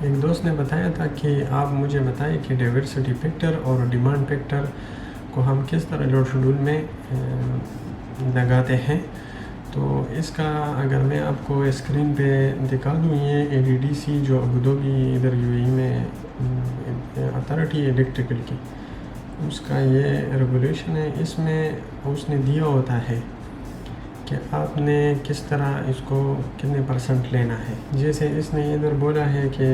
ایک دوست نے بتایا تھا کہ آپ مجھے بتائیں کہ ڈائیورسٹی فیکٹر اور ڈیمانڈ فیکٹر کو ہم کس طرح لوڈ شیڈول میں لگاتے ہیں. تو اس کا اگر میں آپ کو اسکرین پہ دکھا دوں، یہ ADDC جو ابوظہبی ادھر UAE میں اتھارٹی ہے الیکٹریکل کی، اس کا یہ ریگولیشن ہے. اس میں اس نے دیا ہوتا ہے کہ آپ نے کس طرح اس کو کتنے % لینا ہے. جیسے اس نے ادھر بولا ہے کہ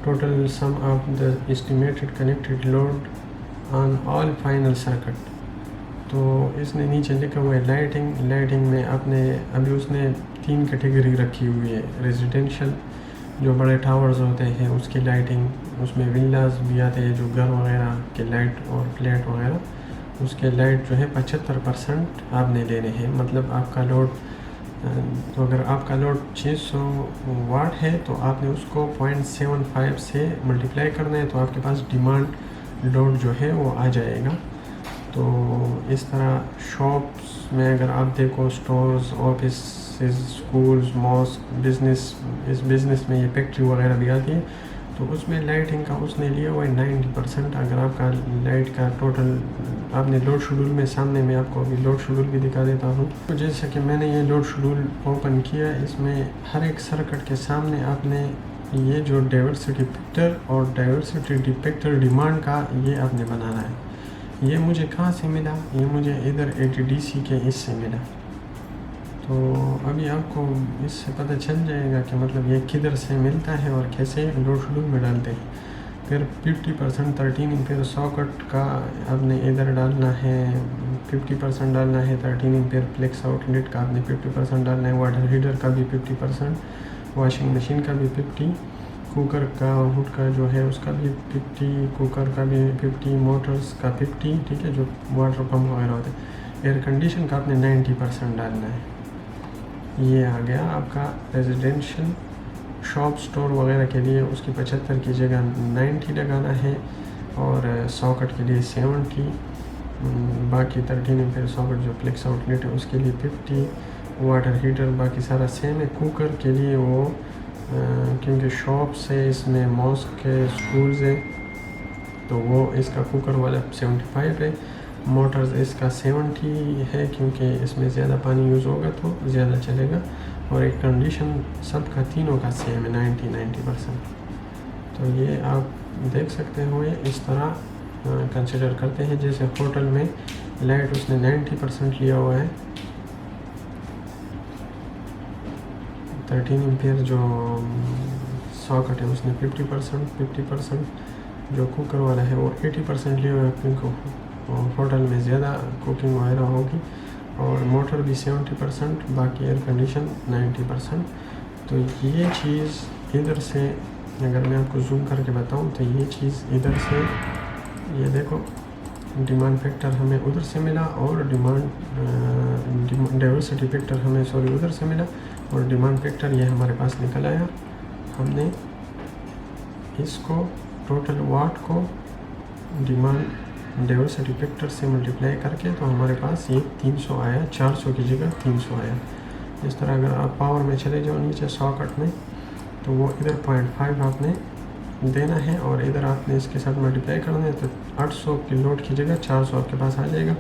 total sum of the estimated connected load on all final circuit. تو اس نے نیچے لکھا ہوا ہے لائٹنگ میں آپ نے ابھی اس نے 3 کیٹیگری رکھی ہوئی ہے. ریزیڈینشل جو بڑے ٹاورز ہوتے ہیں اس کی لائٹنگ، اس میں ولاز بھی آتے ہیں جو گھر وغیرہ کے لائٹ اور فلیٹ وغیرہ، اس کے لائٹ جو ہے 75% آپ نے لینے ہیں. مطلب آپ کا لوڈ، تو اگر آپ کا لوڈ 600 واٹ ہے تو آپ نے اس کو 0.75 سے ملٹیپلائی کرنا ہے، تو آپ کے پاس ڈیمانڈ لوڈ جو ہے وہ آ جائے گا. تو اس طرح شاپس میں اگر آپ دیکھو، سٹورز، آفسز، اسکولز، ماسک، اس بزنس میں یہ فیکٹری وغیرہ بھی آتی ہے، تو اس میں لائٹنگ کا اس نے لیا ہوا ہے 90%. اگر آپ کا لائٹ کا ٹوٹل آپ نے لوڈ شیڈول میں، سامنے میں آپ کو ابھی لوڈ شیڈول بھی دکھا دیتا ہوں. تو جیسا کہ میں نے یہ لوڈ شیڈول اوپن کیا، اس میں ہر ایک سرکٹ کے سامنے آپ نے یہ جو ڈائیورسٹی فیکٹر اور ڈائیورسٹی فیکٹر ڈیمانڈ کا یہ آپ نے بنانا ہے. یہ مجھے کہاں سے ملا؟ یہ مجھے ادھر ADDC کے اس سے ملا. تو ابھی آپ کو اس سے پتہ چل جائے گا کہ مطلب یہ کدھر سے ملتا ہے اور کیسے لوڈ شیڈول میں ڈالتے ہیں. پھر 50% 13 ایمپیئر ساکٹ کا آپ نے ادھر ڈالنا ہے، 50% ڈالنا ہے. 13 ایمپیئر فلیکس آؤٹ لیٹ کا آپ نے 50% ڈالنا ہے. واٹر ہیٹر کا بھی 50%، واشنگ مشین کا بھی 50، کوکر کا ہوڈ کا جو ہے اس کا بھی 50، کوکر کا بھی 50، موٹرز کا 50، ٹھیک ہے، جو واٹر پمپ وغیرہ ہوتے ہیں. ایئر کنڈیشن کا آپ نے 90% ڈالنا ہے. یہ آ گیا آپ کا ریزیڈینشل. شاپ سٹور وغیرہ کے لیے اس کی 75 کی جگہ 90 لگانا ہے، اور ساکٹ کے لیے 70. باقی 13 ایمپیئر ساکٹ جو فلیکس آؤٹ لیٹ ہے اس کے لیے 50. واٹر ہیٹر باقی سارا سیم ہے. کوکر کے لیے وہ کیونکہ شاپس ہے، اس میں ماسک کے اسکولز ہیں، تو وہ اس کا کوکر والا 75 ہے. موٹرز اس کا 70 ہے کیونکہ اس میں زیادہ پانی یوز ہوگا تو زیادہ چلے گا. اور ایک کنڈیشن سب کا تینوں کا سیم ہے 90%. تو یہ آپ دیکھ سکتے ہو، یہ اس طرح کنسیڈر کرتے ہیں. جیسے ہوٹل میں لائٹ اس نے 90% لیا ہوا ہے. 13 ایمپیئر جو ساکٹ ہے اس نے 50%، جو کوکر والا ہے وہ 80% لیا ہوا ہے کیونکہ ہوٹل میں زیادہ کوکنگ وغیرہ ہوگی. اور موٹر بھی 70%، باقی ایئر کنڈیشن 90%. تو یہ چیز ادھر سے اگر میں آپ کو زوم کر کے بتاؤں تو یہ چیز ادھر سے، یہ دیکھو ڈیمانڈ فیکٹر ہمیں ادھر سے ملا، اور ڈائیورسٹی فیکٹر ہمیں ادھر سے ملا، اور ڈیمانڈ فیکٹر یہ ہمارے پاس نکل آیا. ہم نے اس کو ٹوٹل واٹ کو ڈیمانڈ ڈائیورسٹی فیکٹر سے ملٹیپلائی کر کے تو ہمارے پاس یہ 300 آیا. 400 کی جگہ 300 آیا. اس طرح اگر آپ پاور میں چلے جاؤ نیچے ساکٹ میں، تو وہ ادھر 0.5 آپ نے دینا ہے، اور ادھر آپ نے اس کے ساتھ ملٹیپلائی کرنا ہے، تو 800 کی لوڈ کی جگہ 400 آپ کے پاس آ جائے گا.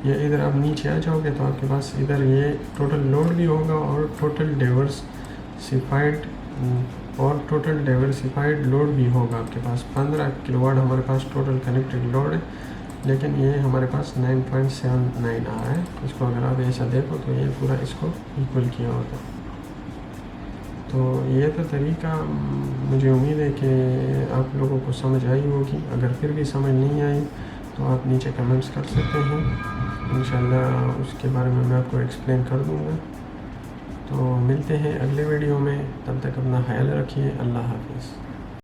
یا ادھر آپ نیچے آ جاؤ گے تو آپ کے پاس ادھر یہ ٹوٹل لوڈ بھی ہوگا، اور ٹوٹل ڈائیورسفائڈ لوڈ بھی ہوگا. آپ کے پاس 15 کلو واٹ ہمارے پاس ٹوٹل کنیکٹڈ لوڈ ہے، لیکن یہ ہمارے پاس 9.79 آ رہا ہے. اس کو اگر آپ ایسا دیکھو تو یہ پورا اس کو ایکول کیا ہوتا ہے. تو یہ تو طریقہ، مجھے امید ہے کہ آپ لوگوں کو سمجھ آئی ہوگی. اگر پھر بھی سمجھ نہیں آئی تو آپ نیچے کمنٹس کر سکتے ہیں، انشاءاللہ اس کے بارے میں آپ کو ایکسپلین کر دوں گا. تو ملتے ہیں اگلے ویڈیو میں، تب تک اپنا خیال رکھیے. اللہ حافظ.